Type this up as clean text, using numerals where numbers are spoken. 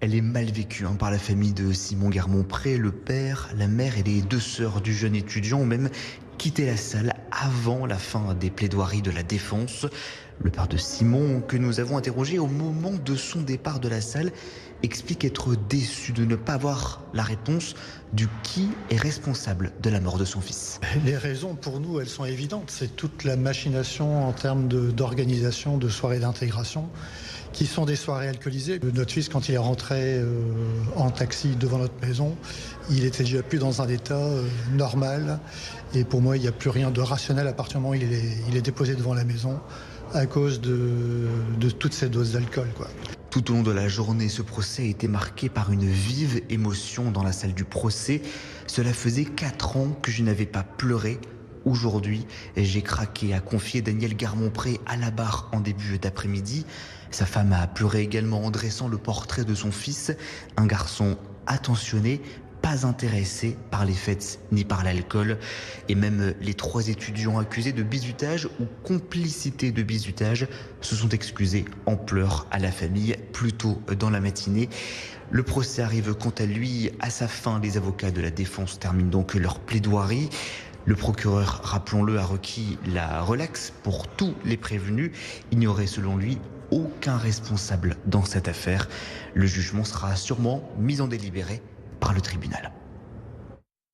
Elle est mal vécue par la famille de Simon Guermont-Pré. Le père, la mère et les deux sœurs du jeune étudiant ont même quitté la salle avant la fin des plaidoiries de la défense. Le père de Simon, que nous avons interrogé au moment de son départ de la salle, explique être déçu de ne pas avoir la réponse du qui est responsable de la mort de son fils. Les raisons, pour nous, elles sont évidentes. C'est toute la machination en termes d'organisation de soirées d'intégration, qui sont des soirées alcoolisées. Notre fils, quand il est rentré en taxi devant notre maison, il était déjà plus dans un état normal. Et pour moi, il n'y a plus rien de rationnel à partir du moment où il est déposé devant la maison à cause de toutes ces doses d'alcool, quoi. Tout au long de la journée, ce procès a été marqué par une vive émotion dans la salle du procès. Cela faisait 4 ans que je n'avais pas pleuré. Aujourd'hui, j'ai craqué, a confié Daniel Guermont-Pré à la barre en début d'après-midi. Sa femme a pleuré également en dressant le portrait de son fils, un garçon attentionné, pas intéressé par les fêtes ni par l'alcool. Et même les 3 étudiants accusés de bizutage ou complicité de bizutage se sont excusés en pleurs à la famille plus tôt dans la matinée. Le procès arrive quant à lui à sa fin. Les avocats de la défense terminent donc leur plaidoirie. Le procureur, rappelons-le, a requis la relaxe pour tous les prévenus. Il n'y aurait selon lui aucun responsable dans cette affaire. Le jugement sera sûrement mis en délibéré par le tribunal.